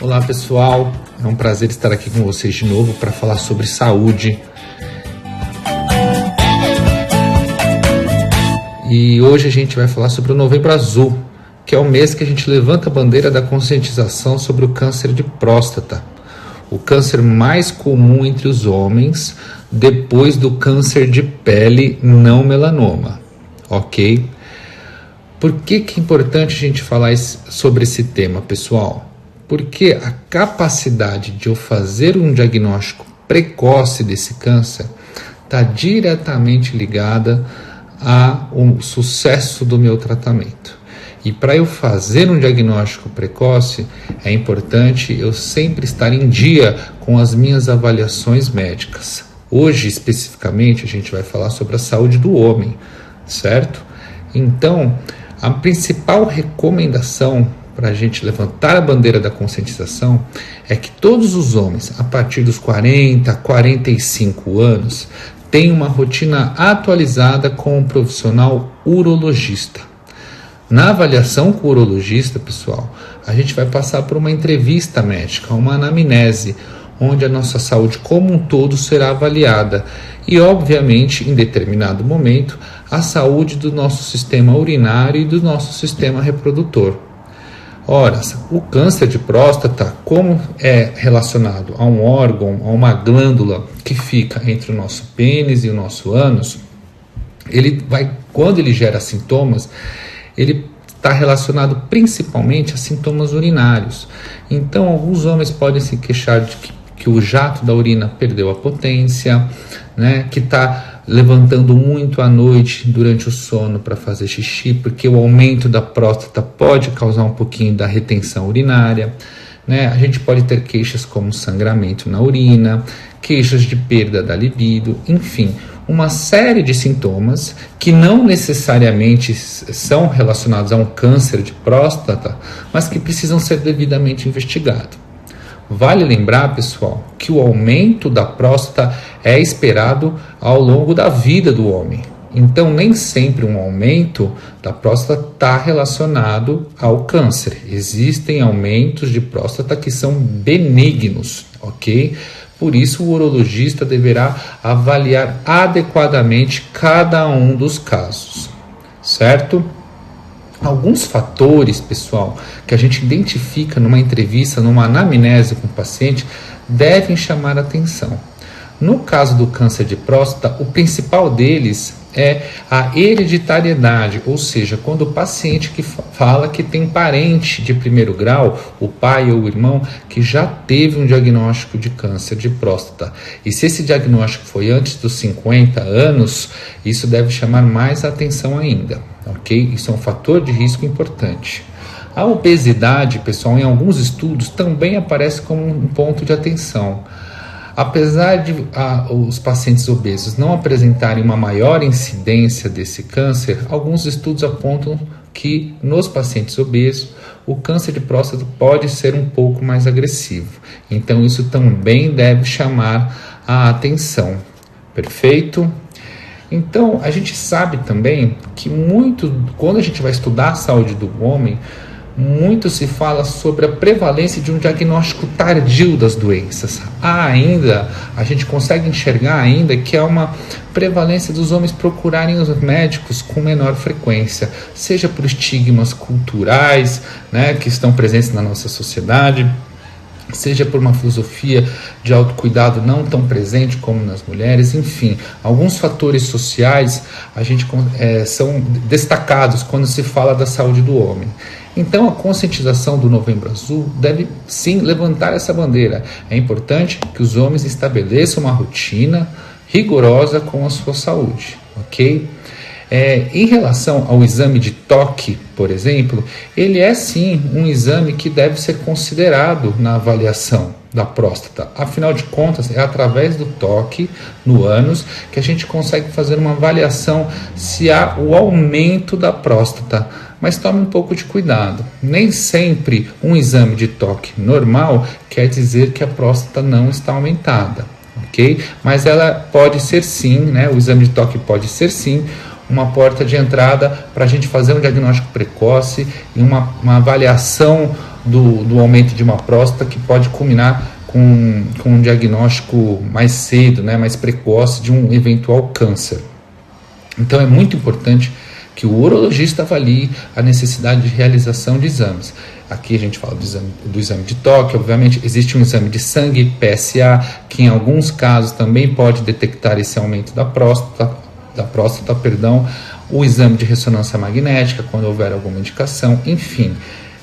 Olá pessoal, é um prazer estar aqui com vocês de novo para falar sobre saúde. E hoje a gente vai falar sobre o Novembro Azul, que é o mês que a gente levanta a bandeira da conscientização sobre o câncer de próstata, o câncer mais comum entre os homens, depois do câncer de pele não melanoma, ok? Por que é importante a gente falar sobre esse tema, pessoal? Porque a capacidade de eu fazer um diagnóstico precoce desse câncer está diretamente ligada ao sucesso do meu tratamento. E para eu fazer um diagnóstico precoce, é importante eu sempre estar em dia com as minhas avaliações médicas. Hoje, especificamente, a gente vai falar sobre a saúde do homem, certo? Então, a principal recomendação para a gente levantar a bandeira da conscientização é que todos os homens, a partir dos 40, 45 anos, tenham uma rotina atualizada com um profissional urologista. Na avaliação com o urologista, pessoal, a gente vai passar por uma entrevista médica, uma anamnese, onde a nossa saúde como um todo será avaliada e, obviamente, em determinado momento, a saúde do nosso sistema urinário e do nosso sistema reprodutor. Ora, o câncer de próstata, como é relacionado a um órgão, a uma glândula que fica entre o nosso pênis e o nosso ânus, quando ele gera sintomas, ele está relacionado principalmente a sintomas urinários. Então, alguns homens podem se queixar de que o jato da urina perdeu a potência, né? Que está levantando muito à noite durante o sono para fazer xixi, porque o aumento da próstata pode causar um pouquinho da retenção urinária, né? A gente pode ter queixas como sangramento na urina, queixas de perda da libido, enfim, uma série de sintomas que não necessariamente são relacionados a um câncer de próstata, mas que precisam ser devidamente investigados. Vale lembrar, pessoal, que o aumento da próstata é esperado ao longo da vida do homem. Então, nem sempre um aumento da próstata está relacionado ao câncer. Existem aumentos de próstata que são benignos, ok? Por isso, o urologista deverá avaliar adequadamente cada um dos casos, certo? Alguns fatores, pessoal, que a gente identifica numa entrevista, numa anamnese com o paciente, devem chamar a atenção. No caso do câncer de próstata, o principal deles é a hereditariedade, ou seja, quando o paciente que fala que tem parente de primeiro grau, o pai ou o irmão, que já teve um diagnóstico de câncer de próstata. E se esse diagnóstico foi antes dos 50 anos, isso deve chamar mais atenção ainda, ok? Isso é um fator de risco importante. A obesidade, pessoal, em alguns estudos também aparece como um ponto de atenção. Apesar de os pacientes obesos não apresentarem uma maior incidência desse câncer, alguns estudos apontam que nos pacientes obesos o câncer de próstata pode ser um pouco mais agressivo. Então isso também deve chamar a atenção. Perfeito? Então a gente sabe também que quando a gente vai estudar a saúde do homem, muito se fala sobre a prevalência de um diagnóstico tardio das doenças. A gente consegue enxergar ainda que há uma prevalência dos homens procurarem os médicos com menor frequência, seja por estigmas culturais, né, que estão presentes na nossa sociedade, seja por uma filosofia de autocuidado não tão presente como nas mulheres, enfim, alguns fatores sociais são destacados quando se fala da saúde do homem. Então a conscientização do Novembro Azul deve sim levantar essa bandeira. É importante que os homens estabeleçam uma rotina rigorosa com a sua saúde, ok? Em relação ao exame de toque, por exemplo, ele é sim um exame que deve ser considerado na avaliação da próstata. Afinal de contas, é através do toque no ânus que a gente consegue fazer uma avaliação se há o aumento da próstata. Mas tome um pouco de cuidado. Nem sempre um exame de toque normal quer dizer que a próstata não está aumentada, ok? Mas ela pode ser sim, né? O exame de toque pode ser sim uma porta de entrada para a gente fazer um diagnóstico precoce e uma avaliação do aumento de uma próstata, que pode culminar com um diagnóstico mais cedo, né, mais precoce de um eventual câncer. Então é muito importante que o urologista avalie a necessidade de realização de exames. Aqui a gente fala do exame de toque, obviamente existe um exame de sangue, PSA, que em alguns casos também pode detectar esse aumento da próstata, o exame de ressonância magnética, quando houver alguma indicação, enfim.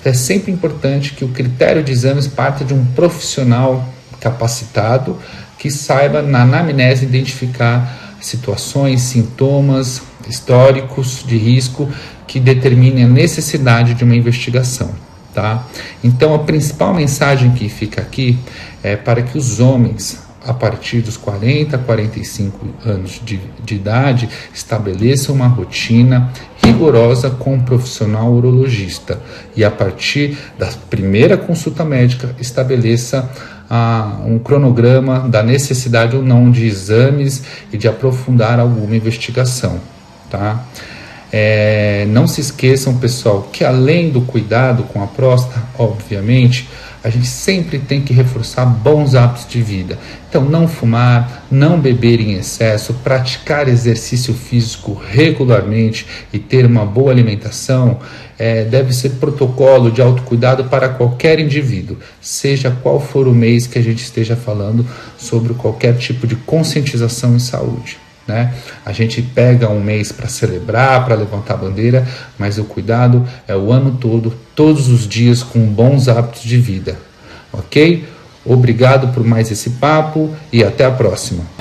É sempre importante que o critério de exames parta de um profissional capacitado que saiba, na anamnese, identificar situações, sintomas, históricos de risco que determinem a necessidade de uma investigação, tá? Então, a principal mensagem que fica aqui é para que os homens, a partir dos 40 a 45 anos de idade, estabeleçam uma rotina rigorosa com um profissional urologista e, a partir da primeira consulta médica, estabeleça um cronograma da necessidade ou não de exames e de aprofundar alguma investigação, tá? Não se esqueçam, pessoal, que além do cuidado com a próstata, obviamente, a gente sempre tem que reforçar bons hábitos de vida. Então, não fumar, não beber em excesso, praticar exercício físico regularmente e ter uma boa alimentação deve ser protocolo de autocuidado para qualquer indivíduo, seja qual for o mês que a gente esteja falando sobre qualquer tipo de conscientização em saúde, né? A gente pega um mês para celebrar, para levantar a bandeira, mas o cuidado é o ano todo, todos os dias, com bons hábitos de vida, ok? Obrigado por mais esse papo e até a próxima.